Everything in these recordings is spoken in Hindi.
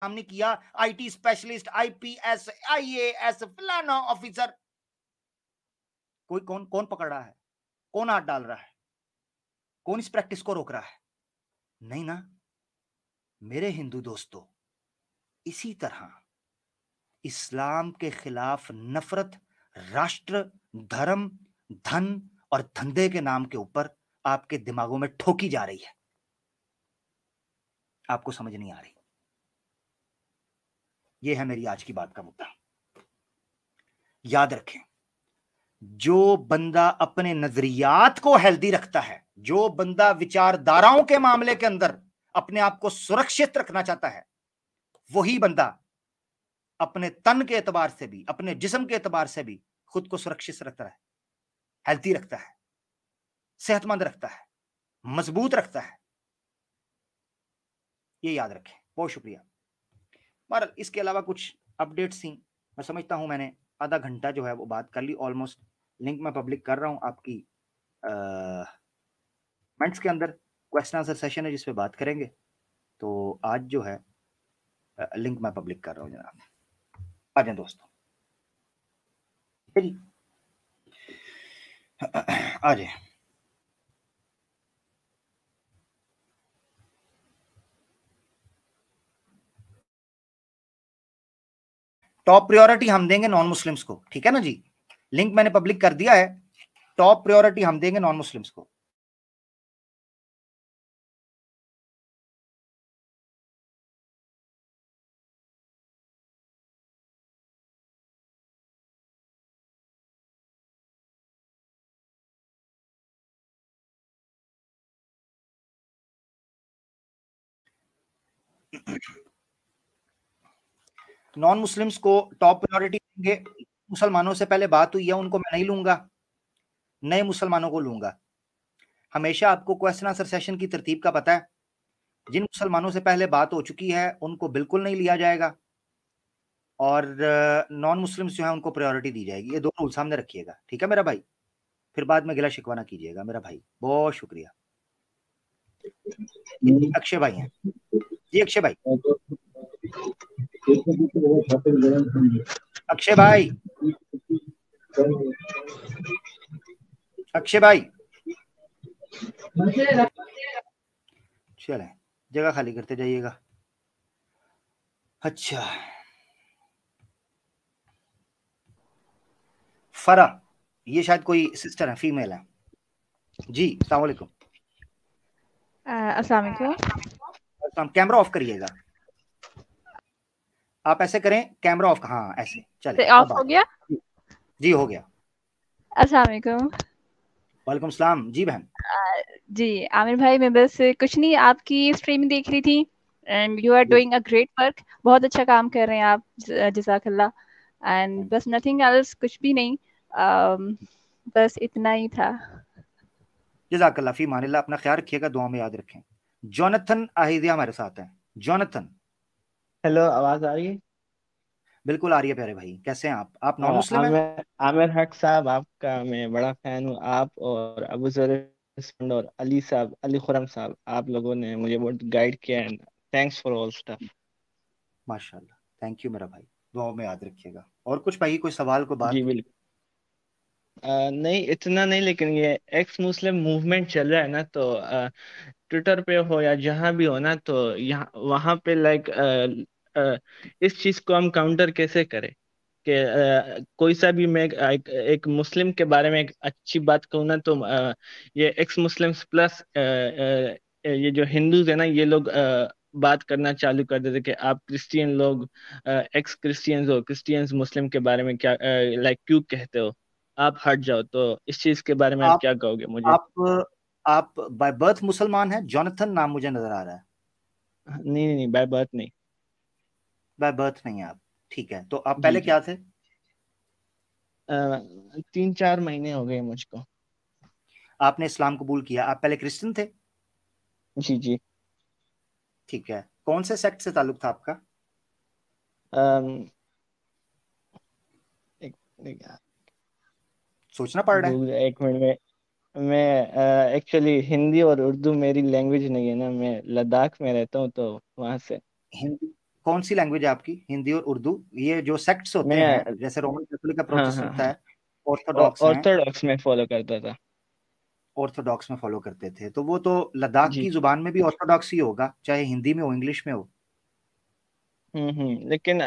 हमने किया आईटी स्पेशलिस्ट, आईपीएस, आईएएस, फलाना ऑफिसर। कोई कौन कौन पकड़ रहा है? कौन हाथ डाल रहा है? कौन इस प्रैक्टिस को रोक रहा है? नहीं ना मेरे हिंदू दोस्तों। इसी तरह इस्लाम के खिलाफ नफरत राष्ट्र, धर्म, धन और धंधे के नाम के ऊपर आपके दिमागों में ठोकी जा रही है, आपको समझ नहीं आ रही। यह है मेरी आज की बात का मुद्दा। याद रखें, जो बंदा अपने नजरियात को हेल्दी रखता है, जो बंदा विचारधाराओं के मामले के अंदर अपने आप को सुरक्षित रखना चाहता है, वही बंदा अपने तन के एतबार से भी, अपने जिस्म के एतबार से भी खुद को सुरक्षित रखता है, हेल्दी रखता है, सेहतमंद रखता है, मजबूत रखता है। ये याद रखें। बहुत शुक्रिया। पर इसके अलावा कुछ अपडेट्स थी, मैं समझता हूं मैंने आधा घंटा जो है वो बात कर ली ऑलमोस्ट। लिंक मैं पब्लिक कर रहा हूं आपकी कमेंट्स के अंदर। क्वेश्चन आंसर सेशन है जिसपे बात करेंगे। तो आज जो है लिंक मैं पब्लिक कर रहा हूं जनाब, आ जाए दोस्तों। जी आ जाए। टॉप प्रायोरिटी हम देंगे नॉन मुस्लिम्स को, ठीक है ना जी। लिंक मैंने पब्लिक कर दिया है। टॉप प्रायोरिटी हम देंगे नॉन मुस्लिम्स को। नॉन मुस्लिम्स को टॉप प्रायोरिटी देंगे। मुसलमानों से पहले बात हुई है, उनको मैं नहीं लूंगा, नए मुसलमानों को लूंगा। हमेशा आपको क्वेश्चन आंसर सेशन की तरतीब का पता है। जिन मुसलमानों से पहले बात हो चुकी है उनको बिल्कुल नहीं लिया जाएगा, और नॉन मुस्लिम्स जो है उनको प्रायोरिटी दी जाएगी। ये दो रूल सामने रखिएगा, ठीक है मेरा भाई। फिर बाद में गिला शिकवा ना कीजिएगा मेरा भाई। बहुत शुक्रिया। अक्षय भाई हैं जी। अक्षय भाई, अक्षय भाई, अक्षय भाई, चले जगह खाली करते जाइएगा। अच्छा, फरा, ये शायद कोई सिस्टर है, फीमेल है जी। अस्सलाम वालेकुम। अस्सलाम वालेकुम। कैमरा ऑफ करिएगा। आप ऐसे करें, कैमरा ऑफ। हाँ ऐसे चले। ऑफ हो गया? जी हो गया। अस्सलाम वालेकुम। वालेकुम सलाम जी बहन। जी आमिर भाई, मैं बस कुछ नहीं, आपकी स्ट्रीम देख रही थी and you are doing a great work. बहुत अच्छा काम कर रहे हैं आप, जज़ाकल्लाह। एंड बस नथिंग एल्स, कुछ भी नहीं, बस इतना ही था। जज़ाकल्लाह फी मानिल्लाह। अपना ख्याल रखिएगा, दुआ में याद रखें। जोनाथन आहिदिया हमारे साथ हैं। जोनाथन, हेलो, आवाज आ रही है? बिल्कुल आ रही है प्यारे भाई। कैसे हैं आप? आप नॉन मुस्लिम हैं? आमिर हक साहब, आपका मैं बड़ा फैन हूँ। आप और अबू ज़र और अली साहब, अली खुरम साहब, आप लोगों ने मुझे बहुत गाइड किया and thanks for all stuff. माशाल्लाह, थैंक यू मेरा भाई। दुआ में याद रखिएगा। और कुछ भाई, कोई सवाल को बात? जी बिल्कुल। नहीं इतना नहीं, लेकिन ये एक्स मुस्लिम मूवमेंट चल रहा है ना, तो ट्विटर पे हो या जहाँ भी हो ना, तो यहाँ वहाँ पे लाइक इस चीज को हम काउंटर कैसे करें कि कोई सा भी मैं एक मुस्लिम के बारे में एक अच्छी बात कहूँ ना, तो ये एक्स मुस्लिम्स प्लस ये जो हिंदूज है ना, ये लोग बात करना चालू कर देते कि आप क्रिश्चियन लोग एक्स क्रिश्चियंस हो, क्रिश्चियंस मुस्लिम के बारे में क्या लाइक क्यों कहते हो, आप हट जाओ। तो इस चीज के बारे में आप क्या कहोगे मुझे? आप बाय बर्थ मुसलमान हैं? जोनाथन नाम मुझे नजर आ रहा है। नहीं नहीं नहीं, बाय बर्थ नहीं। बाय बर्थ नहीं है आप, ठीक है। तो आप जी पहले जी। क्या थे? 3-4 महीने हो गए मुझको। आपने इस्लाम कबूल किया। आप पहले क्रिश्चियन थे? जी जी। ठीक है। कौन से सेक्ट से ताल्लुक था आपका? अम, एक, एक, सोचना पड़ रहा है। एक मिनट में, मैं एक्चुअली हिंदी और उर्दू मेरी लैंग्वेज नहीं है ना, मैं लद्दाख में रहता हूँ तो वहां से। कौन सी लैंग्वेज है आपकी? हिंदी और उर्दू? ये जो सेक्ट्स होते मैं हैं, जैसे रोमन कैथोलिक का हाँ प्रोटेस्टेंट हाँ है, ऑर्थोडॉक्स हैं, ऑर्थोडॉक्स में फॉलो करता था। ऑर्थोडॉक्स में फॉलो करते थे, तो वो तो लद्दाख जी की जुबान में भी ऑर्थोडॉक्स ही होगा, चाहे हिंदी में हो इंग्लिश में हो। लेकिन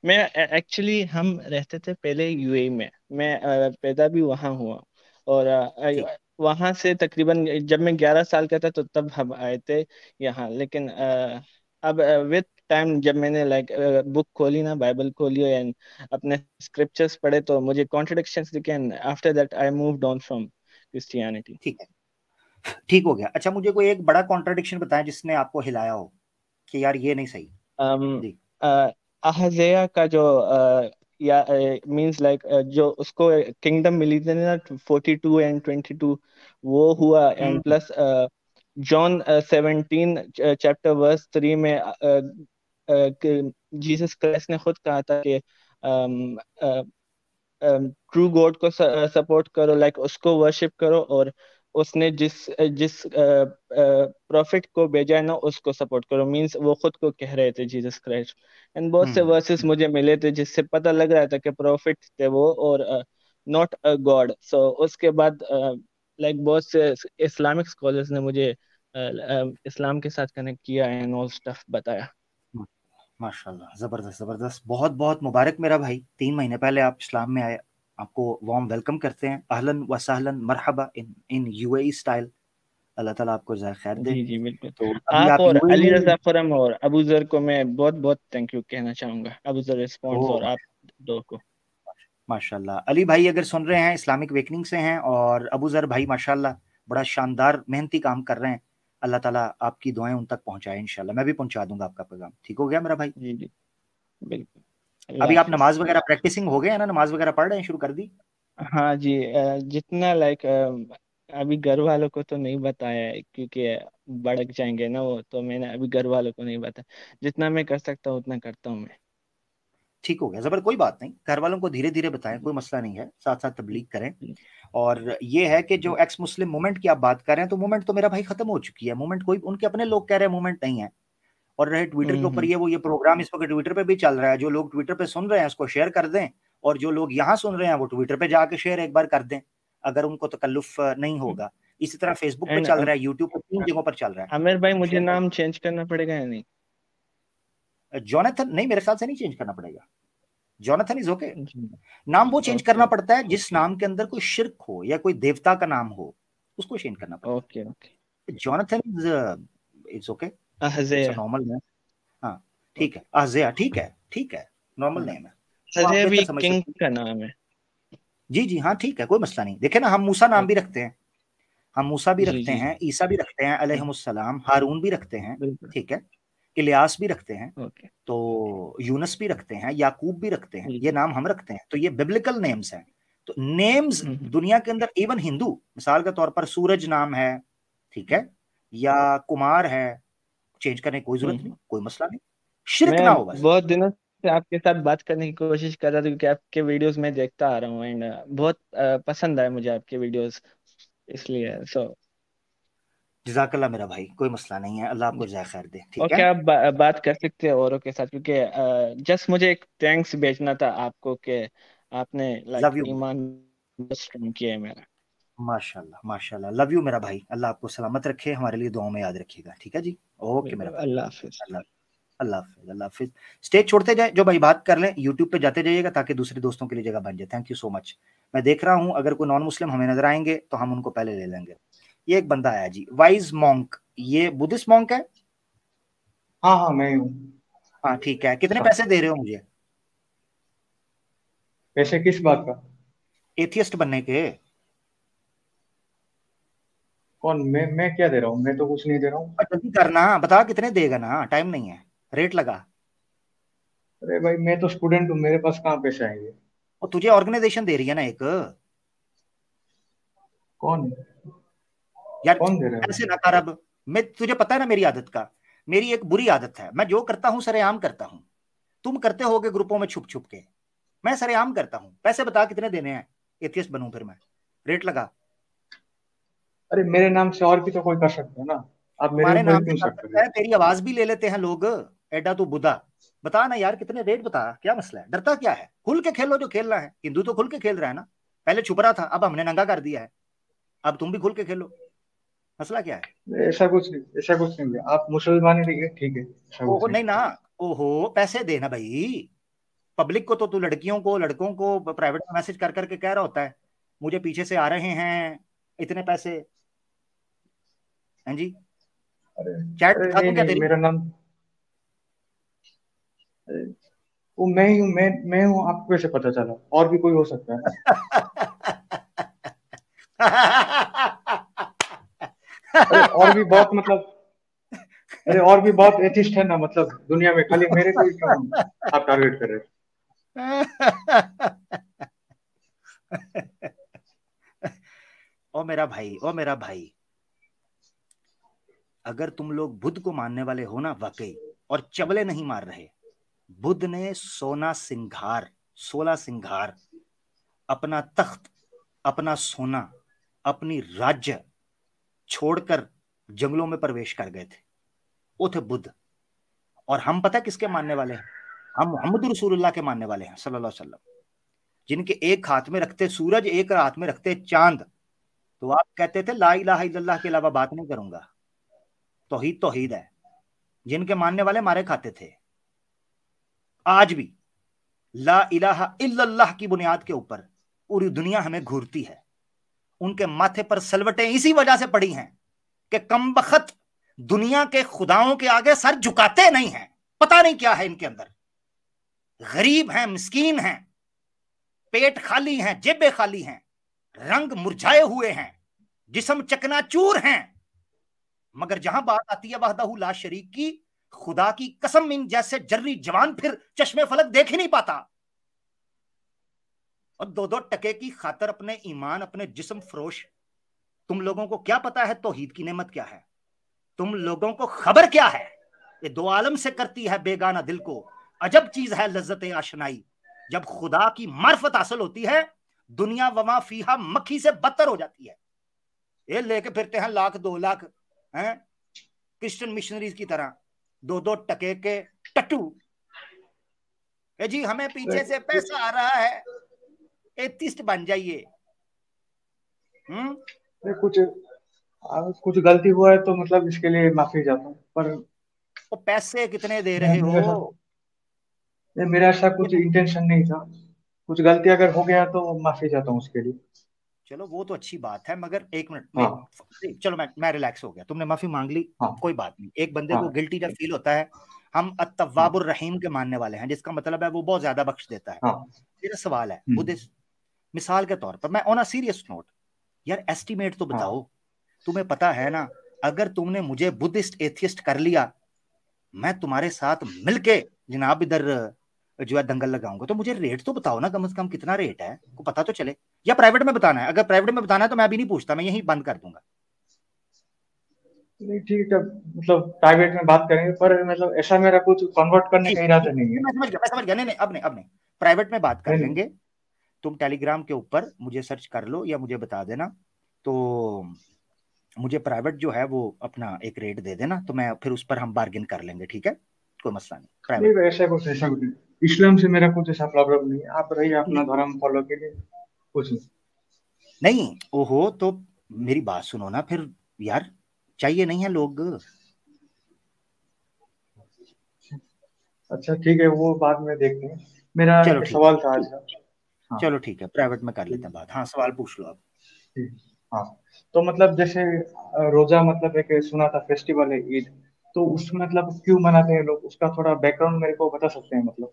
मैं एक्चुअली हम रहते थे पहले यूएई में। मैं पैदा भी वहाँ हुआ, और ठीक। वहाँ से तकरीबन जब मैं 11 साल का था तो तब हम आए थे यहाँ। लेकिन अब विद टाइम जब मैंने बुक खोली ना, बाइबल खोली एंड अपने स्क्रिप्चर्स पढ़े, तो मुझे कॉन्ट्रडिक्शंस दिखे, and after that I moved on from Christianity. ठीक है, ठीक हो गया। अच्छा, मुझे कोई एक बड़ा कॉन्ट्रडिक्शन बताएं जिसने आपको हिलाया हो कि यार ये नहीं सही। जी। अहज़या का जो या मींस जो उसको किंगडम मिली थी ना, 42 एंड 22, वो हुआ। And hmm. Plus John 17 chapter verse 3 में जीसस क्राइस्ट ने खुद कहा था कि ट्रू गॉड को सपोर्ट करो, उसको वर्शिप करो, और उसने जिस जिस प्रॉफिट को भेजा है ना, उसको सपोर्ट करो। मींस वो खुद को कह रहे थे, जीसस क्राइस्ट। एंड बहुत से वर्सेस मुझे मिले थे जिससे पता लग रहा था कि प्रॉफिट थे वो, और नॉट अ गॉड। सो उसके बाद बहुत से इस्लामिक स्कॉलर्स ने मुझे इस्लाम के साथ कनेक्ट किया एंड ऑल स्टफ बताया। माशाल्लाह, जबरदस्त जबरदस्त। बहुत बहुत मुबारक मेरा भाई, 3 महीने पहले आप इस्लाम में आए। आपको वार्म वेलकम करते हैं, अहलन व सहलन मरहबा इन यूएई स्टाइल। अल्लाह ताला आपको ज़ाय खैर दे। जी जी बिल्कुल। तो अभी आप आप और यूएई अली में? रजा खुरम और अबू जर को मैं बहुत बहुत थैंक यू कहना चाहूंगा, अबू जर रिस्पॉन्स ओ और आप दो को। माशाल्लाह, अली भाई अगर सुन रहे हैं, इस्लामिक वेकनिंग से हैं, और अबू जर भाई माशाल्लाह बड़ा शानदार मेहनती काम कर रहे हैं। अल्लाह ताला आपकी दुआएं उन तक पहुंचाए इंशाल्लाह। मैं भी पहुंचा दूंगा आपका पैगाम। ठीक हो गया मेरा भाई? जी जी बिल्कुल। अल्लाह अभी आप हाफिज। नमाज वगैरह प्रैक्टिसिंग हो गए है ना? नमाज वगैरह पढ़ रहे हैं, शुरू कर दी? हाँ जी, जितना अभी घर वालों को तो नहीं बताया है, क्योंकि भड़क जाएंगे ना वो, तो मैंने अभी घर वालों को नहीं बताया। जितना मैं कर सकता हूँ उतना करता हूँ मैं। ठीक हो गया, जबर कोई बात नहीं। घर वालों को धीरे धीरे बताएं, जी कोई मसला नहीं है, साथ साथ तबलीग करें। जी और ये है कि जो जी एक्स मुस्लिम मूवमेंट की आप बात कर रहे हैं, तो मूवमेंट तो मेरा भाई खत्म हो चुकी है। मूवमेंट कोई, उनके अपने लोग कह रहे हैं मूवमेंट नहीं है। और रहे ट्विटर के ऊपर, हम्म ये प्रोग्राम इस वक्त ट्विटर पे भी चल रहा है। जो लोग ट्विटर पे सुन रहे हैं उसको शेयर कर दें, और जो लोग यहाँ सुन रहे हैं वो ट्विटर पे जाके शेयर एक बार कर दें, अगर उनको तकल्लुफ नहीं होगा। इसी तरह फेसबुक पे एंड चल रहा है, यूट्यूब पे, 3 जगहों पर चल रहा है। आमिर भाई, मुझे शेयर नाम चेंज करना पड़ेगा या नहीं? कर, जॉनथन नहीं, मेरे ख्याल से नहीं चेंज करना पड़ेगा। Jonathan is okay. जी नाम वो चेंज ओके करना पड़ता है जिस नाम के अंदर कोई शिर्क हो या कोई देवता का नाम हो, उसको चेंज करना पड़ता ओके ओके। है। Jonathan is okay, it's a हज़ेया। Normal name. हाँ ठीक ओके। है, अज़या ठीक है, ठीक है, नॉर्मल हाँ, नेम है, वो आप हज़ेया बेहतर भी समझ किंग सकते हैं। का नाम है। जी जी हाँ ठीक है, कोई मसला नहीं। देखे ना, हम मूसा नाम भी ओके। रखते हैं, हम मूसा भी जी रखते जी हैं, ईसा भी रखते हैं अलैहिमुस्सलाम, हारून भी रखते हैं, बिल्कुल। ठीक है, इलियास भी रखते हैं, ओके। तो यूनस भी रखते हैं, याकूब भी रखते हैं। जी ये जी नाम हम रखते हैं, तो ये बिब्लिकल नेम्स हैं। तो नेम्स हम्म दुनिया के अंदर, इवन हिंदू, मिसाल के तौर पर सूरज नाम है, ठीक है, या कुमार है, चेंज करने की कोई जरूरत नहीं, हम्म। कोई मसला नहीं, शिरक ना मैं हो बस। बहुत दिनों से आपके साथ बात करने की कोशिश कर रहा था, क्योंकि आपके वीडियोस मैं देखता आ रहा हूँ, एंड बहुत पसंद आए मुझे आपके वीडियोस, इसलिए सो। जजाकल्ला मेरा भाई, कोई मसला नहीं है, अल्लाह आपको जज़ा खैर दे, ठीक ओके, है। आप बात कर सकते हैं औरों के साथ, क्योंकि जस्ट मुझे एक थैंक्स भेजना था आपको कि आपने लव यू, ईमान स्ट्रॉन्ग किया है मेरा। माशाल्लाह माशाल्लाह, लव यू मेरा भाई। अल्लाह आपको सलामत रखे, हमारे लिए दुआओं में याद रखिएगा, ठीक है जी। ओके मेरा बिल्कुल। भाई। अल्लाह हाफिज। अल्लाह, अल्लाह हाफिज़, अल्लाह हाफिज़। स्टेज छोड़ते जाए, जो भाई बात कर लें यूट्यूब पे जाते जाइएगा, ताकि दूसरे दोस्तों के लिए जगह बन जाए। Thank you so much. मैं देख रहा हूँ अगर कोई नॉन मुस्लिम हमें नजर आएंगे तो हम उनको पहले ले लेंगे। ये एक बंदा आया जी, वाइज मॉन्क, ये बुद्धिस्ट मॉन्क है? हाँ हाँ मैं हूँ। हाँ ठीक है, कितने हाँ, पैसे दे रहे हो मुझे पैसे किस बात का? एथियस्ट बनने के? कौन? मैं क्या दे रहा हूँ? मैं तो कुछ नहीं दे रहा हूँ। जल्दी करना, बता कितने देगा ना, टाइम नहीं है, रेट लगा। अरे भाई, मैं तो स्टूडेंट हूँ, मेरे पास कहाँ पैसे आएंगे? और तुझे ऑर्गेनाइजेशन दे रही है ना एक, कौन? यार कौन दे रहा है? ऐसे ना कर। अब मैं, तुझे पता है ना मेरी आदत का, मेरी एक बुरी आदत है, मैं जो करता हूँ सरेआम करता हूँ। तुम करते होगे ग्रुपों में छुप छुप के, मैं सरेआम करता हूँ। पैसे बता कितने देने हैं, एथियस्ट बनूं फिर मैं, रेट लगा। अरे मेरे नाम से और भी तो कोई कर सकता है ना। आप मेरे तुम्हारे ऊपर ही नाम से क्यों कर शक कर रहे सकता है, तेरी आवाज भी ले लेते हैं लोग, एडा तू बुधा। बता ना यार, कितने रेट बता, क्या मसला है, डरता क्या है? खुल के खेलो जो खेलना है। हिंदू तो खुल के खेल रहा है ना, पहले छुप रहा था, अब हमने नंगा कर दिया है, अब तुम भी खुल के खेलो, मसला क्या है? ऐसा कुछ नहीं, ऐसा कुछ नहीं है। आप मुसलमान ही ठीक है, ऐसा कुछ ओहो नहीं। नहीं ना, ओहो पैसे देना भाई, पब्लिक को तो तू लड़कियों को लड़कों को प्राइवेट में मैसेज कर करके कह रहा होता है मुझे पीछे से आ रहे हैं इतने पैसे, हैं जी? अरे चैट अरे दिखा नहीं दूं क्या नहीं, तेरी? मेरा नाम, अरे, वो मैं ही हूँ, मैं हूँ। आपको कैसे पता चला? और भी कोई हो सकता है ना। अरे और भी बहुत मतलब, अरे और भी बहुत एथिस्ट है ना, मतलब दुनिया में, खाली मेरे को ही क्यों आप टारगेट कर रहे हैं? ओ मेरा भाई, ओ मेरा भाई, अगर तुम लोग बुद्ध को मानने वाले हो ना वाकई, और चबले नहीं मार रहे, बुद्ध ने 16 सिंगार, अपना तख्त, अपना सोना, अपनी राज्य छोड़कर जंगलों में प्रवेश कर गए थे। वो थे बुद्ध। और हम पता किसके मानने वाले हैं? हम मोहम्मद रसूलुल्लाह के मानने वाले हैं सल्लल्लाहु अलैहि वसल्लम, जिनके एक हाथ में रखते सूरज, एक हाथ में रखते चांद। तो आप कहते थे ला इलाहा इल्लल्लाह के अलावा बात नहीं करूंगा, तौहीद तौहीद है। जिनके मानने वाले मारे खाते थे, आज भी ला इलाहा इल्लल्लाह की बुनियाद के ऊपर पूरी दुनिया हमें घूरती है। उनके माथे पर सलवटें इसी वजह से पड़ी हैं कि कमबख्त दुनिया के खुदाओं के आगे सर झुकाते नहीं हैं। पता नहीं क्या है इनके अंदर, गरीब हैं, मिस्कीन हैं, पेट खाली हैं, जेबें खाली हैं, रंग मुरझाए हुए हैं, जिस्म चकनाचूर हैं, मगर जहां बात आती है वहदहू ला शरीक की, खुदा की कसम इन जैसे जर्री जवान फिर चश्मे फलक देख ही नहीं पाता। और 2-2 टके की खातर अपने ईमान, अपने जिस्म फरोश। तुम लोगों को क्या पता है तौहीद की नेमत क्या है? तुम लोगों को खबर क्या है? ये दो आलम से करती है बेगाना दिल को, अजब चीज है लज्जत आशनाई। जब खुदा की मार्फत हासिल होती है, दुनिया वमा फीहा मक्खी से बदतर हो जाती है। ये लेके फिरते हैं 1 लाख 2 लाख, हैं क्रिश्चियन मिशनरीज की तरह, 2-2 टके के टट्टू। जी हमें पीछे से पैसा आ रहा है, एथिस्ट बन जाइए। कुछ गलती हुआ है तो मतलब इसके लिए माफी चाहता हूँ, पर तो पैसे कितने दे रहे हो? मेरा ऐसा कुछ इंटेंशन नहीं था। कुछ गलती अगर हो गया तो माफी चाहता हूँ उसके लिए। चलो वो तो अच्छी बात है, मगर एक मिनट हाँ चलो मैं रिलैक्स हो गया, तुमने माफी मांग ली, हाँ कोई बात नहीं। एक बंदे को हाँ गिल्टी जब फील होता है, हम अत्तवाबुर रहीम के मानने वाले हैं, जिसका मतलब है वो बहुत ज्यादा बख्श देता है। हाँ। मेरा सवाल है बुद्धिस्ट, मिसाल के तौर पर, मैं ऑन अ सीरियस नोट, यार एस्टिमेट तो बताओ। तुम्हें पता है ना, अगर तुमने मुझे बुद्धिस्ट एथियस्ट कर लिया, मैं तुम्हारे साथ मिलके जनाब इधर जो है दंगल लगाऊंगा। तो मुझे रेट तो बताओ ना, कम से कम कितना रेट है, को पता तो चले। या प्राइवेट में बताना है? अगर प्राइवेट में बताना है तो मैं अभी नहीं पूछता, मैं यही बंद कर दूंगा। नहीं ठीक है, मतलब प्राइवेट में बात करेंगे, पर मतलब ऐसा मेरा कुछ कन्वर्ट करने का इरादा नहीं है। मैं समझ गया, नहीं अब नहीं, प्राइवेट में बात कर नहीं लेंगे। तुम टेलीग्राम के ऊपर मुझे सर्च कर लो या मुझे बता देना, तो मुझे प्राइवेट जो है वो अपना एक रेट दे देना, तो मैं फिर उस पर हम बार्गेन कर लेंगे, ठीक है? कोई मसला नहीं। प्राइवेट नहीं, ऐसा कुछ नहीं। इस्लाम से मेरा कुछ ऐसा प्रॉब्लम नहीं है। आप रहिए अपना धर्म फॉलो के लिए, कुछ नहीं। ओहो, तो मेरी बात सुनो ना फिर यार, चाहिए नहीं है लोग। अच्छा ठीक है, वो बाद में देखते हैं। मेरा चलो एक ठीक सवाल था आज का। हाँ चलो ठीक है, प्राइवेट में कर लेते हैं बात। हाँ सवाल पूछ लो आप। ठीक। हाँ, तो मतलब जैसे रोजा मतलब एक सुना था फेस्टिवल है ईद, तो उसमें मतलब क्यों मनाते हैं लोग, उसका थोड़ा बैकग्राउंड मेरे को बता सकते हैं मतलब?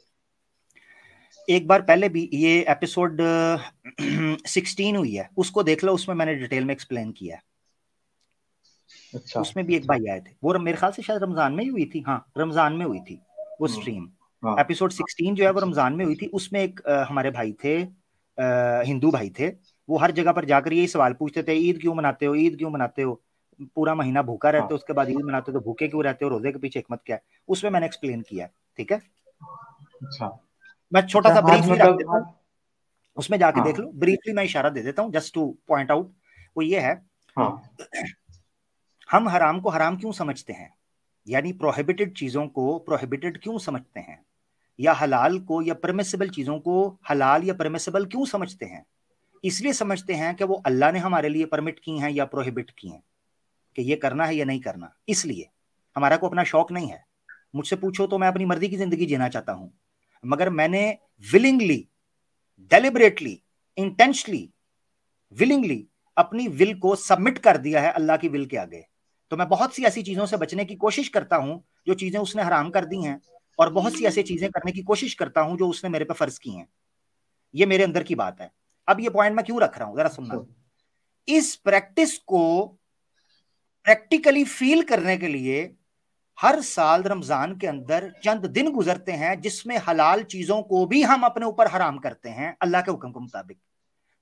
एक बार पहले भी ये एपिसोड 16 हुई है, उसको देख लो, उसमें मैंने डिटेल में एक्सप्लेन किया है। अच्छा उसमें भी एक भाई आए थे, वो मेरे ख्याल से शायद रमजान में ही हुई थी। हाँ रमजान में हुई थी वो स्ट्रीम। एपिसोड 16 जो है वो रमजान में हुई थी। उसमें एक हमारे भाई थे, हिंदू भाई थे, वो हर जगह पर जाकर यही सवाल पूछते थे, ईद क्यों मनाते हो, ईद क्यों मनाते हो, पूरा महीना भूखा रहते हो, उसके बाद ईद मनाते हो तो भूखे क्यों रहते हो, रोजे के पीछे हिकमत क्या है? उसमें मैंने एक्सप्लेन किया, ठीक है? अच्छा, मैं छोटा सा आज ब्रीफली रख मतलब देता हूँ, उसमें जाके देख लो। ब्रीफली मैं इशारा दे देता हूँ जस्ट टू पॉइंट आउट। वो ये है, हम हराम को हराम क्यों समझते हैं, यानी प्रोहिबिटेड चीजों को प्रोहिबिटेड क्यों समझते हैं? या हलाल को या परमिसिबल चीजों को हलाल या परमिसिबल क्यों समझते हैं? इसलिए समझते हैं कि वो अल्लाह ने हमारे लिए परमिट की हैं या प्रोहिबिट की हैं कि ये करना है या नहीं करना। इसलिए हमारा को अपना शौक नहीं है। मुझसे पूछो तो मैं अपनी मर्जी की जिंदगी जीना चाहता हूं, मगर मैंने विलिंगली, डेलिबरेटली, इंटेंशनली, विलिंगली अपनी विल को सबमिट कर दिया है अल्लाह की विल के आगे। तो मैं बहुत सी ऐसी चीजों से बचने की कोशिश करता हूं जो चीजें उसने हराम कर दी हैं, और बहुत सी ऐसी चीजें करने की कोशिश करता हूं जो उसने मेरे पे फर्ज की हैं। ये मेरे अंदर की बात है। अब ये पॉइंट मैं क्यों रख रहा हूं, जरा सुनना। इस प्रैक्टिस को प्रैक्टिकली फील करने के लिए हर साल रमजान के अंदर चंद दिन गुजरते हैं जिसमें हलाल चीजों को भी हम अपने ऊपर हराम करते हैं अल्लाह के हुक्म के मुताबिक।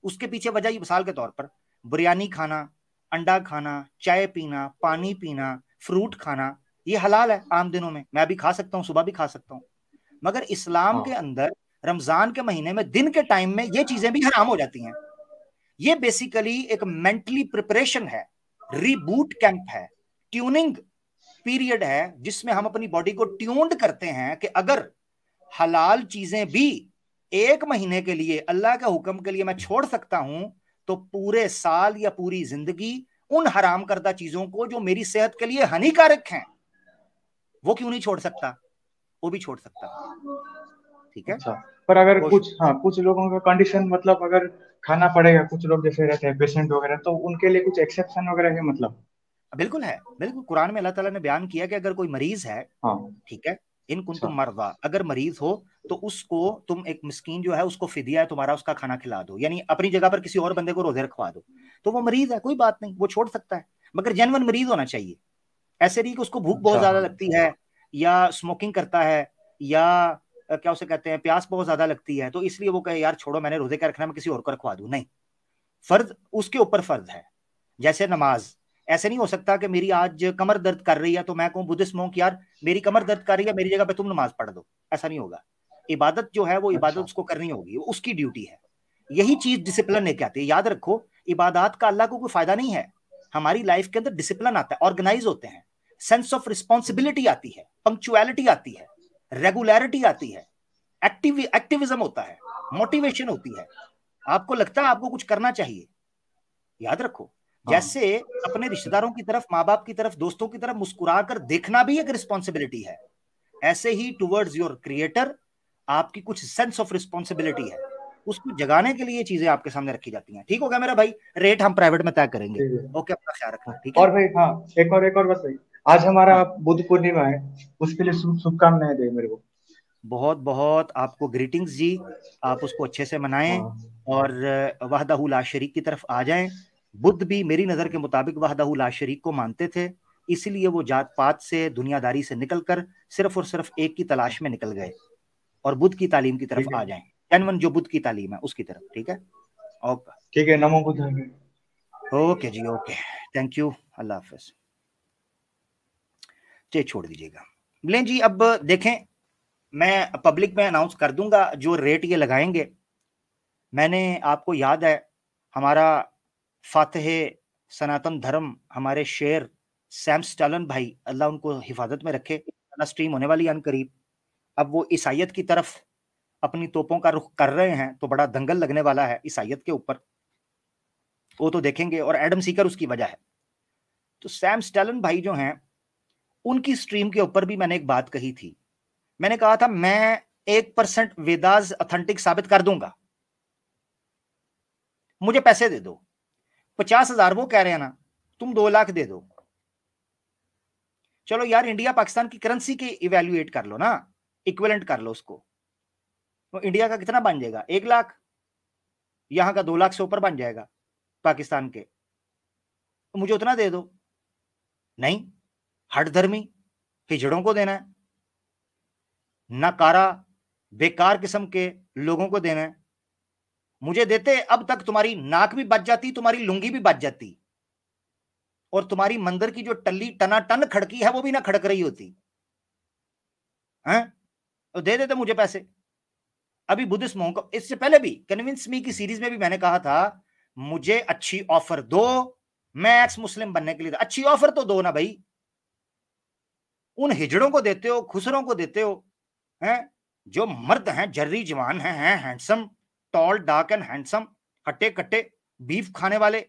उसके पीछे वजह ये मिसाल के तौर पर बिरयानी खाना, अंडा खाना, चाय पीना, पानी पीना, फ्रूट खाना, ये हलाल है आम दिनों में, मैं भी खा सकता हूँ, सुबह भी खा सकता हूँ। मगर इस्लाम के अंदर रमजान के महीने में दिन के टाइम में ये चीजें भी हराम हो जाती हैं। ये बेसिकली एक मेंटली प्रिपरेशन है, रीबूट कैंप है, ट्यूनिंग पीरियड है, जिसमें हम अपनी बॉडी को ट्यून्ड करते हैं कि अगर हलाल चीजें भी एक महीने के लिए अल्लाह के हुक्म के लिए मैं छोड़ सकता हूं, तो पूरे साल या पूरी जिंदगी उन हराम करदा चीजों को जो मेरी सेहत के लिए हानिकारक हैं वो क्यों नहीं छोड़ सकता? वो भी छोड़ सकता। ठीक है। अच्छा, पर अगर कुछ लोगों का कंडीशन, मतलब अगर खाना पड़ेगा, कुछ लोग जैसे रहते हैं पेशेंट वगैरह, तो उनके लिए कुछ एक्सेप्शन वगैरह है मतलब? बिल्कुल है, बिल्कुल। कुरान में अल्लाह ताला ने बयान किया कि अगर कोई मरीज है, ठीक है, इन कुंतुम मर्दा, अगर मरीज हो तो उसको तुम एक मिस्कीन जो है उसको फिदिया है तुम्हारा, उसका खाना खिला दो, यानी अपनी जगह पर किसी और बंदे को रोजे रखवा दो। तो वो मरीज है, कोई बात नहीं, वो छोड़ सकता है, मगर जेन्युइन मरीज होना चाहिए। ऐसे नहीं कि उसको भूख बहुत ज्यादा लगती है या स्मोकिंग करता है या क्या उसे कहते हैं प्यास बहुत ज्यादा लगती है तो इसलिए वो कहे यार छोड़ो मैंने रोजे का रखना, मैं किसी और को रखवा दूं। नहीं, फर्ज उसके ऊपर फर्ज है। जैसे नमाज, ऐसे नहीं हो सकता कि मेरी आज कमर दर्द कर रही है तो मैं कहूँ बुद्धिस्ट मोंक यार मेरी कमर दर्द कर रही है, मेरी जगह पे तुम नमाज पढ़ दो। ऐसा नहीं होगा। इबादत जो है वो इबादत उसको करनी होगी, वो उसकी ड्यूटी है। यही चीज डिसिप्लिन लेके आती है। याद रखो, इबादत का अल्लाह को कोई फायदा नहीं है। हमारी लाइफ के अंदर डिसिप्लिन आता है, ऑर्गेनाइज होते हैं, सेंस ऑफ रिस्पॉन्सिबिलिटी आती है, पंक्चुअलिटी आती है, रेगुलरिटी आती है, एक्टिविज्म होता है, मोटिवेशन होती है। आपको लगता है आपको कुछ करना चाहिए। याद रखो, जैसे अपने रिश्तेदारों की तरफ, माँ बाप की तरफ, दोस्तों की तरफ मुस्कुरा कर देखना भी एक रिस्पॉन्सिबिलिटी है, ऐसे ही टुवर्ड्स योर क्रिएटर आपकी कुछ सेंस ऑफ रिस्पॉन्सिबिलिटी है, उसको जगाने के लिए चीजें आपके सामने रखी जाती हैं। ठीक हो गया मेरा भाई? रेट हम प्राइवेट में तय करेंगे। ओके, अपना ख्याल रखना। ठीक है। और भाई एक और बस भाई, आज हमारा बुद्ध पूर्णिमा है, उसके लिए शुभकामनाएं दे मेरे को। बहुत बहुत आपको ग्रीटिंग्स जी, आप उसको अच्छे से मनाएं और वहदहू ला शरीक की तरफ आ जाएं। बुद्ध भी मेरी नज़र के मुताबिक वहदहू ला शरीक को मानते थे, इसलिए वो जात पात से, दुनियादारी से निकलकर सिर्फ और सिर्फ एक की तलाश में निकल गए और बुद्ध की तालीम की तरफ आ जाएं, जेन्युइन जो बुद्ध की तालीम है उसकी तरफ। ठीक है, ओके, ठीक है, नमो बुद्धाय। ओके जी, ओके, थैंक यू, अल्लाह हाफिज। चलिए छोड़ दीजिएगा। लें जी, अब देखें, मैं पब्लिक में अनाउंस कर दूंगा जो रेट ये लगाएंगे। मैंने, आपको याद है, हमारा फातिह सनातन धर्म, हमारे शेर सैम स्टालन भाई, अल्लाह उनको हिफाजत में रखे, स्ट्रीम होने वाली अनकरीब। अब वो ईसाइयत की तरफ अपनी तोपों का रुख कर रहे हैं तो बड़ा दंगल लगने वाला है ईसाइयत के ऊपर, वो तो देखेंगे। और एडम सीकर उसकी वजह है। तो सैम स्टालन भाई जो हैं, उनकी स्ट्रीम के ऊपर भी मैंने एक बात कही थी। मैंने कहा था मैं 1% वेदास ऑथेंटिक साबित कर दूंगा, मुझे पैसे दे दो। 50,000 वो कह रहे हैं ना, तुम 2 लाख दे दो। चलो यार, इंडिया पाकिस्तान की करेंसी के इवेल्युएट कर लो ना, इक्विवेलेंट कर लो उसको, तो इंडिया का कितना बन जाएगा? 1 लाख। यहां का 2 लाख से ऊपर बन जाएगा पाकिस्तान के, तो मुझे उतना दे दो। नहीं, हठ धर्मी हिजड़ों को देना है, नकारा बेकार किस्म के लोगों को देना है। मुझे देते, अब तक तुम्हारी नाक भी बच जाती, तुम्हारी लुंगी भी बच जाती, और तुम्हारी मंदिर की जो टल्ली टनाटन खड़की है वो भी ना खड़क रही होती हैं, तो दे देते मुझे पैसे। अभी बुद्धिस्ट मोंक, इससे पहले भी कन्विंस मी की सीरीज में भी मैंने कहा था मुझे अच्छी ऑफर दो, मैं एक्स मुस्लिम बनने के लिए, अच्छी ऑफर तो दो ना भाई। उन हिजड़ों को देते हो, खुसरों को देते हो हैं, जो मर्द हैं, जर्री जवान हैं handsome, tall dark and handsome, हट्टे कट्टे, बीफ खाने वाले,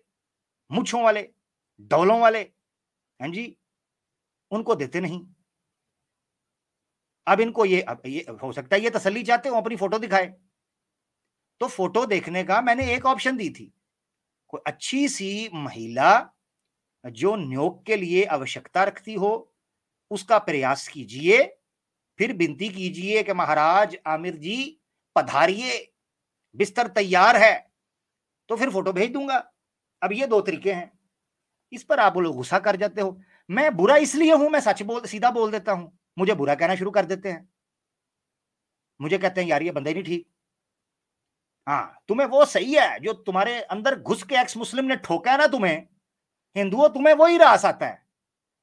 मुछों वाले, डौलों वाले, हैं जी, उनको देते नहीं। अब इनको ये हो सकता है ये तसल्ली चाहते हो, अपनी फोटो दिखाए, तो फोटो देखने का मैंने एक ऑप्शन दी थी, कोई अच्छी सी महिला जो नियोग के लिए आवश्यकता रखती हो, उसका प्रयास कीजिए, फिर विनती कीजिए कि महाराज आमिर जी पधारिए, बिस्तर तैयार है, तो फिर फोटो भेज दूंगा। अब ये दो तरीके हैं, इस पर आप लोग गुस्सा कर जाते हो। मैं बुरा इसलिए हूं, मैं सीधा बोल देता हूं, मुझे बुरा कहना शुरू कर देते हैं, मुझे कहते हैं यार ये बंदा ही नहीं ठीक। हाँ, तुम्हें वो सही है जो तुम्हारे अंदर घुस के एक्स मुस्लिम ने ठोका है ना, तुम्हें हिंदुओं, तुम्हें वही रास आता है।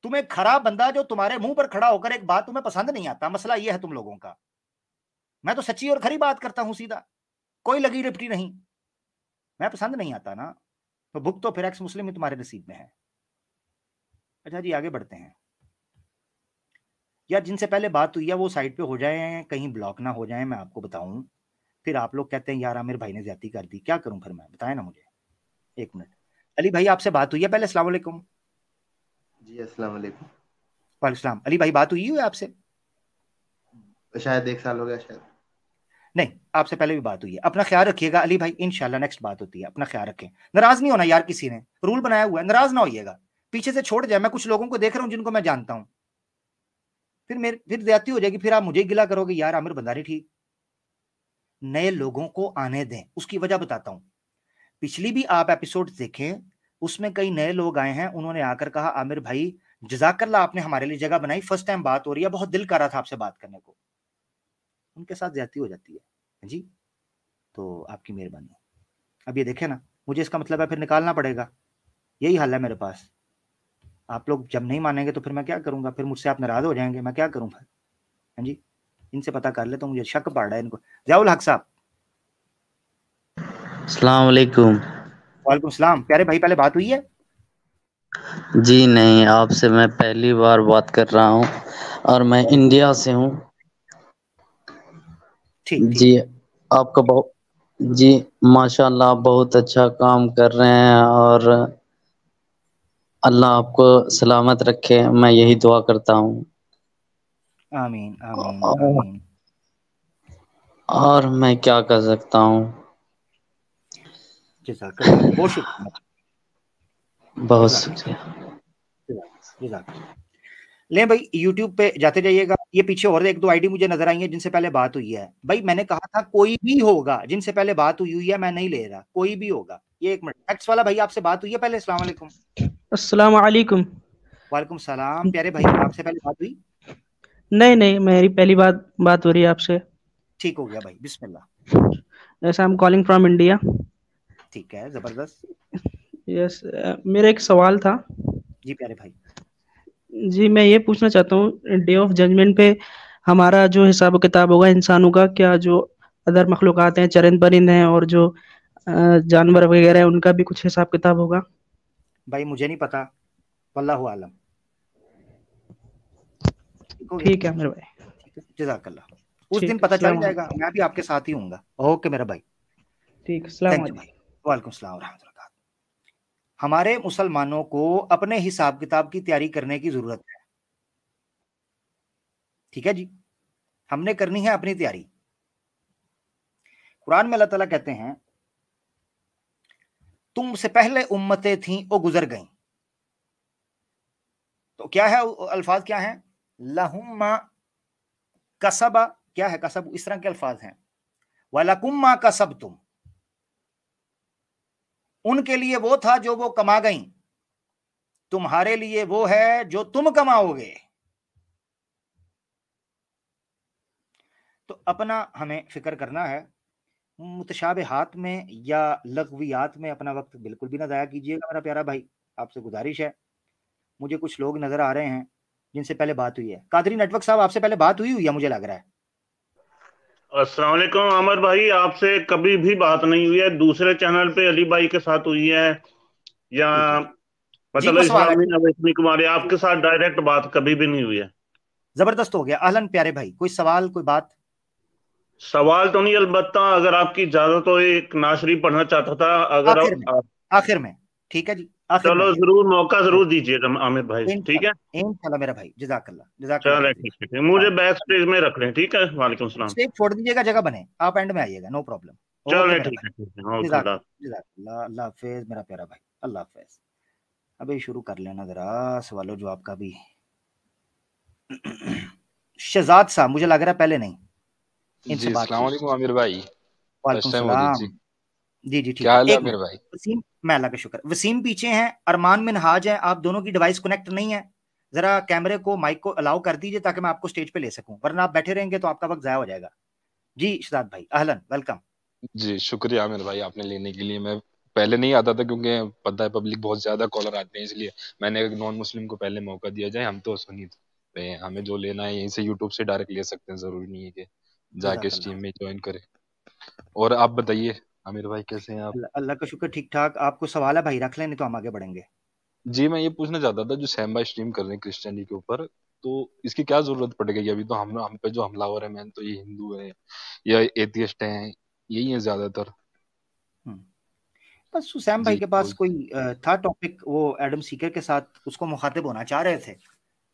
तुम्हें खराब बंदा जो तुम्हारे मुंह पर खड़ा होकर एक बात तुम्हें पसंद नहीं आता, मसला ये है तुम लोगों का। मैं तो सच्ची और खरी बात करता हूं सीधा, कोई लगी लिपटी नहीं। मैं पसंद नहीं आता ना, तो भुग तो फिर एक्स मुस्लिम ही तुम्हारे नसीब में है। अच्छा जी, आगे बढ़ते हैं। यार जिनसे पहले बात हुई है वो साइड पे हो जाए, कहीं ब्लॉक ना हो जाए, मैं आपको बताऊं। फिर आप लोग कहते हैं यार आमिर भाई ने ज्यादती कर दी, क्या करूं फिर मैं, बताएं ना मुझे। एक मिनट, अली भाई आपसे बात हुई है पहले? अस्सलाम वालेकुम। जी अस्सलाम वालेकुम। वालेकुम सलाम। अली भाई बात हुई है आपसे? शायद 1 साल हो गया शायद। नहीं, आपसे पहले भी बात हुई है। अपना ख्याल रखिएगा अली भाई, इंशाल्लाह नेक्स्ट बात होती है, अपना ख्याल रखें। नाराज नहीं होना यार, किसी ने रूल बनाया हुआ है, नाराज ना होइएगा, पीछे से छोड़ जाए। मैं कुछ लोगों को देख रहा हूँ जिनको मैं जानता हूँ, फिर ज्यादती हो जाएगी, फिर आप मुझे गिला करोगे यार आमिर बंदा नहीं ठीक। नए लोगों को आने दें, उसकी वजह बताता हूं। पिछली भी आप एपिसोड देखें, उसमें कई नए लोग आए हैं, उन्होंने आकर कहा आमिर भाई जज़ाकल्लाह, आपने हमारे लिए जगह बनाई, फर्स्ट टाइम बात हो रही है, बहुत दिल कर रहा था आपसे बात करने को। उनके साथ ज्यादती हो जाती है जी, तो आपकी मेहरबानी। अब ये देखें ना, मुझे इसका मतलब है फिर निकालना पड़ेगा, यही हाल है मेरे पास। आप लोग जब नहीं मानेंगे तो फिर मैं क्या करूंगा, फिर मुझसे आप नाराज हो जाएंगे, मैं क्या करूं फिर। हाँ जी, इनसे पता कर ले, तो मुझे शक पड़ रहा है इनको। ज़ियाउल हक साहब। अस्सलाम वालेकुम। वालेकुम सलाम। प्यारे भाई पहले बात हुई है? जी नहीं, आपसे मैं पहली बार बात कर रहा हूँ और मैं इंडिया से हूँ। ठीक जी, आपका बहुत जी माशाल्लाह आप बहुत अच्छा काम कर रहे हैं और अल्लाह आपको सलामत रखे, मैं यही दुआ करता हूँ। आमीन आमीन आमीन। और मैं क्या कर सकता हूँ। जज़ाकल्लाह, बहुत शुक्रिया, बहुत शुक्रिया। जज़ाकल्लाह। ले भाई YouTube पे जाते जाइएगा, ये पीछे और एक दो आईडी मुझे नजर आई है जिनसे पहले बात हुई है। भाई मैंने कहा था कोई भी होगा जिनसे पहले बात हुई है, मैं नहीं ले रहा, कोई भी होगा। ये 1 मिनट, एक्स वाला भाई आपसे बात हुई है पहले? अस्सलाम वालेकुम। अस्सलाम वालेकुम। वालेकुम सलाम। प्यारे भाई आपसे पहले बात हुई? नहीं, मेरी पहली बात हो रही है आपसे। ठीक हो गया भाई, बिस्मिल्लाह। Yes, I am calling from India. ठीक है, जबरदस्त। यस, मेरा एक सवाल था। जी प्यारे भाई। जी, मैं ये पूछना चाहता हूँ, डे ऑफ जजमेंट पे हमारा जो हिसाब किताब होगा इंसानों का, क्या जो अदर मखलूकात हैं, चरिंद परिंद हैं और जो जानवर वगैरह हैं, उनका भी कुछ हिसाब किताब होगा? भाई मुझे नहीं पता, वल्लाहु आलम। ठीक है मेरे भाई, ठीक है, जज़ाकल्लाह। उस दिन पता चल जाएगा, मैं भी आपके साथ ही हूँगा। ओके मेरा भाई, ठीक। अस्सलाम थैंक यू भाई। वालेकुम सलाम व रहमतुल्लाह। हमारे मुसलमानों को अपने हिसाब किताब की तैयारी करने की जरूरत है, ठीक है जी, हमने करनी है अपनी तैयारी। कुरान में अल्लाह ताला कहते हैं तुमसे पहले उम्मतें थीं वो गुजर गईं। तो क्या है अल्फाज, क्या है? लहुम्मा कसबा, क्या है कसब, इस तरह के अल्फाज हैं। वलकुम्मा कसब, तुम, उनके लिए वो था जो वो कमा गईं, तुम्हारे लिए वो है जो तुम कमाओगे। तो अपना हमें फिक्र करना है, मुतशाबिहात में या लग़वियात में अपना वक्त बिल्कुल भी ना ज़ाया कीजिएगा मेरा प्यारा भाई, आपसे गुजारिश है। मुझे कुछ लोग नज़र आ रहे हैं जिनसे पहले बात हुई है। कादरी नेटवर्क साहब आपसे पहले बात हुई है मुझे लग रहा है। अस्सलाम वालेकुम आमिर भाई, आपसे कभी भी बात नहीं हुई है, दूसरे चैनल पे अली भाई के साथ हुई है या मतलब इस्लामी अवैतनी कुमारी, आपके साथ डायरेक्ट बात कभी भी नहीं हुई है। जबरदस्त हो गया, अहलन प्यारे भाई। कोई सवाल, कोई बात? सवाल तो नहीं, अलबत्ता अगर आपकी इजाजत हो एक नात शरीफ पढ़ना चाहता था, अगर आखिर में, आखिर में, ठीक है जी, आखिर में चलो आइएगा। जरूर मौका जरूर दीजिएगा आमिर भाई, ठीक है। इंशाल्लाह इंशाल्लाह मेरा भाई, जज़ाकल्लाह जज़ाकल्लाह चलो खैर। ठीक है, मुझे बैक स्टेज में रख लें, ठीक है। वालेकुम सलाम। स्टेज छोड़ दीजिएगा, जगह बने, आप एंड में आइएगा, नो प्रॉब्लम। ओके चलो मेरा ठीक भाई, है, ठीक है, ओके, जज़ाकल्लाह जज़ाकल्लाह, अल्लाह हाफिज़ मेरा प्यारा भाई, अल्लाह हाफिज़। अभी शुरू कर लेना जरा सवालों जवाब का भी। शहजाद साहब, मुझे लग रहा है पहले नहीं इनसे जी बात अस्सलाम वालेकुम आमिर भाई। वालेकुम फर्स्ट टाइम हो रही सलाम। जी। जी जी ठीक क्या है, हाल है एक आमिर मिनट। भाई? वसीम, मैं अल्लाह का शुक्र, वसीम पीछे हैं, अरमान मिनहाज हैं, आप दोनों की डिवाइस कनेक्ट नहीं है, जरा कैमरे को माइक को अलाउ कर दीजिए ताकि मैं आपको स्टेज पे ले सकूं, वरना आप बैठे रहेंगे तो आपका वक्त जाया हो जाएगा। जी शहजाद भाई, अहलन, वेलकम। जी शुक्रिया आमिर भाई आपने लेने के लिए। मैं पहले नहीं आता था क्योंकि पता है पब्लिक बहुत ज्यादा कॉलर आते हैं, इसलिए मैंने एक नॉन मुस्लिम को पहले मौका दिया जाए। हम तो सुनी थे, हमें जो लेना है यहीं से यूट्यूब से डायरेक्ट ले सकते हैं, जरूरी नहीं है कि जाके जज़ाकल्लाह। स्ट्रीम में ज्वाइन करें। और आप बताइए आमिर भाई कैसे हैं आप? अल्लाह का शुक्र, ठीक ठाक। आपको सवाल है भाई, रख लें, नहीं तो हम आगे बढ़ेंगे। जी मैं ये पूछना चाहता था, जो सैम भाई स्ट्रीम कर रहे हैं क्रिश्चियनिटी के ऊपर, तो इसकी क्या जरूरत पड़ेगी? अभी तो हम पे जो हमलावर है मैन तो ये हिंदू है या एथियस्ट हैं, यही है ज्यादातर। बस हुसैन भाई जी के पास कोई था टॉपिक, वो एडम सीकर के साथ उसको मुखातिब होना चाह रहे थे,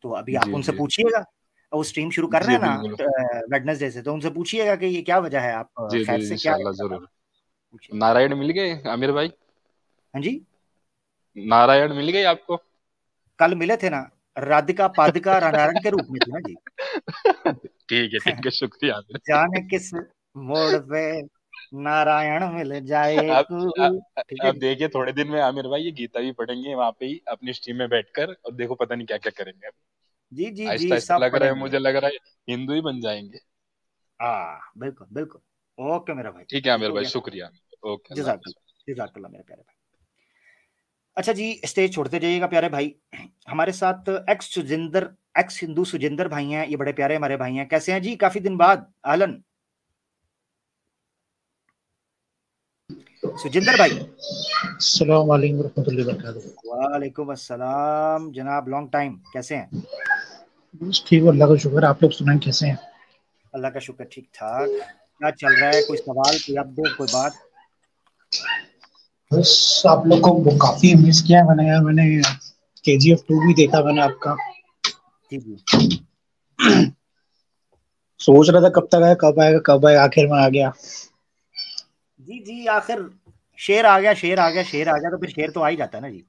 तो अभी आप जी उनसे जी पूछिएगा। वो स्ट्रीम शुरू कर रहे जी हैं ना बिल्कुल। वेडनेसडे से, तो उनसे पूछिएगा कि ये क्या वजह है, आप जी जी खैर से क्या है इंशाल्लाह इसका? जरूर। पूछिए। नारायण मिल गए आमिर भाई? हाँ जी, नारायण मिल गए आपको? कल मिले थे ना, राधिका पादिका नारायण के रूप में थी ना जी। ठीक है शुक्रिया आमिर। जाने किस मोड़ पे नारायण मिल जाए आप ठीक है आप जी। देखिए थोड़े दिन में आमिर भाई ये गीता भी पढ़ेंगे वहां पे ही अपनी स्ट्रीम में बैठकर, और देखो पता नहीं क्या क्या करेंगे अब। जी जी आहिस्ता जी, आहिस्ता सब लग रहा है, पढ़ेंगे। मुझे लग रहा है हिंदू ही बन जाएंगे। हाँ बिल्कुल बिल्कुल, ओके मेरा भाई, ठीक है ठीक आमिर हो भाई, गया। शुक्रिया। ओके अल्लाह हाफिज। जज़ाकल्लाह जज़ाकल्लाह मेरे प्यारे भाई। अच्छा जी, स्टेज छोड़ते जाइएगा प्यारे भाई। हमारे साथ एक्स हिंदू सुजिंदर भाई हैं, ये बड़े प्यारे हमारे भाई हैं। कैसे हैं जी, काफी दिन बाद? आहलन सुजिंदर भाई। अस्सलाम वालेकुम रहमतुल्लाहि व बरकातहू। वालेकुम अस्सलाम जनाब, लॉन्ग टाइम, कैसे हैं? बस ठीक है, अल्लाह का शुक्र। आप लोग सुनाएं कैसे हैं? अल्लाह का शुक्र, ठीक ठाक। क्या चल रहा है, कोई सवाल, कोई अपडेट, कोई बात? बस आप लोग को काफी मिस किया मैंने यार। मैंने KGF 2 भी देखा मैंने आपका। जी जी सोच रहा था कब तक आया, कब आएगा, आखिर में आ गया। जी जी, आखिर शेर आ गया, शेर आ गया, शेर आ गया, तो फिर शेर तो आ ही जाता है ना जी।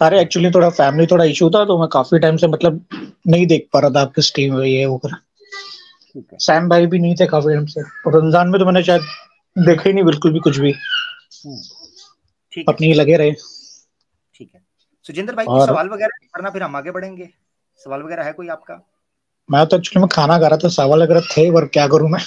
अरे एक्चुअली थोड़ा फैमिली थोड़ा इशू था, तो मैं काफी टाइम से मतलब नहीं देख पा रहा था आपके स्ट्रीम में, ये वो कर। ठीक है, सैम भाई भी नहीं थे काफी टाइम से, और रमजान में तो मैंने शायद देखा ही नहीं बिल्कुल भी कुछ भी, ठीक है, अपने ही लगे रहे। ठीक है। सुजिंदर भाई, कोई और सवाल वगैरह, वरना फिर हम आगे बढ़ेंगे। सवाल वगैरह है कोई आपका? मैं तो एक्चुअली में खाना खा रहा था, सवाल वगैरह थे, और क्या करूं मैं।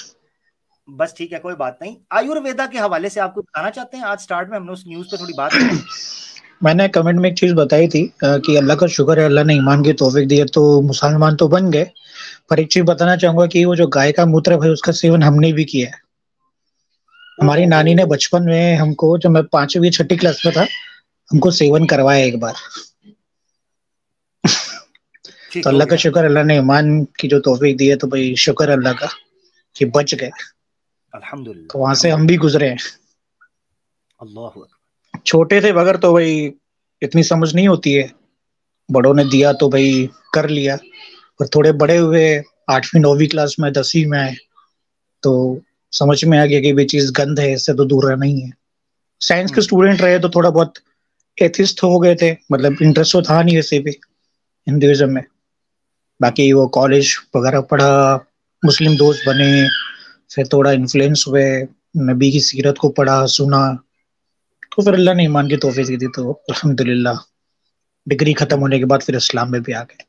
बस ठीक है, कोई बात नहीं। आयुर्वेदा के हवाले से आप कुछ बताना चाहते हैं? आज स्टार्ट में हमने उस न्यूज पे थोड़ी बात की। मैंने कमेंट में एक चीज बताई थी कि अल्लाह का शुक्र है, अल्लाह ने ईमान की तौफीक दी है, तो मुसलमान तो बन गए। पर एक चीज बताना चाहूंगा कि वो जो गाय का मूत्र है भाई, उसका सेवन हमने भी किया है। हमारी नानी ने बचपन में हमको, जब मैं 5वीं 6ठी क्लास में था, हमको सेवन करवाया एक बार। तो अल्लाह का शुक्र, अल्लाह ने ईमान की जो तौफीक दी है, तो भाई शुक्र अल्लाह का कि बच गए। अल्हम्दुलिल्लाह। तो वहां से हम भी गुजरे हैं। अल्लाह, छोटे थे मगर तो भाई इतनी समझ नहीं होती है, बड़ों ने दिया तो भाई कर लिया। और थोड़े बड़े हुए, 8वीं 9वीं क्लास में, 10वीं में आए, तो समझ में आ गया कि भाई चीज गंद है, इससे तो दूर रहना ही है। साइंस के स्टूडेंट रहे तो थोड़ा बहुत एथिस्ट हो गए थे, मतलब इंटरेस्ट तो था नहीं वैसे भी हिंदुइज्म में। बाकी वो कॉलेज वगैरह पढ़ा, मुस्लिम दोस्त बने, फिर थोड़ा इन्फ्लुएंस हुए, नबी की सीरत को पढ़ा सुना, तो फिर अल्लाह ने ईमान की तौफीक दी, तो अल्हम्दुलिल्लाह डिग्री खत्म होने के बाद फिर इस्लाम में भी आ गए।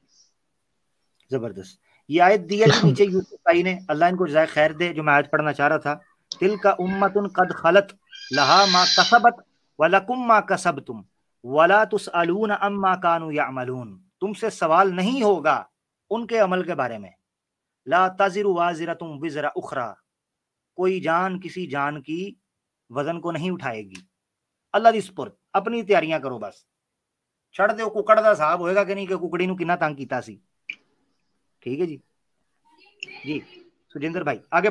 जबरदस्त। ये आयत दिया जी नीचे यूसुफ भाई ने, अल्लाह इनको जज़ाए खैर दे, जो मैं आयत पढ़ना चाह रहा था। तिल का उम्मतुन कद खलत लहा मा कसबत वलकुम मा कसबतुम वला तुसअलून अम्मा कानू यामलून। तुमसे सवाल नहीं होगा उनके अमल के बारे में। ला तज़िरु वाज़िरतुम विज़रा उखरा, कोई जान किसी जान की वजन को नहीं उठाएगी। अल्लाह दी सुपुर्द, अपनी तैयारियां करो बस। छड़ दो कुकड़ दा साहब होएगा कि नहीं, कि कुकड़ी नूं किन्ना तंग कीता सी। ठीक है जी। जी सुजेंद्र भाई आगे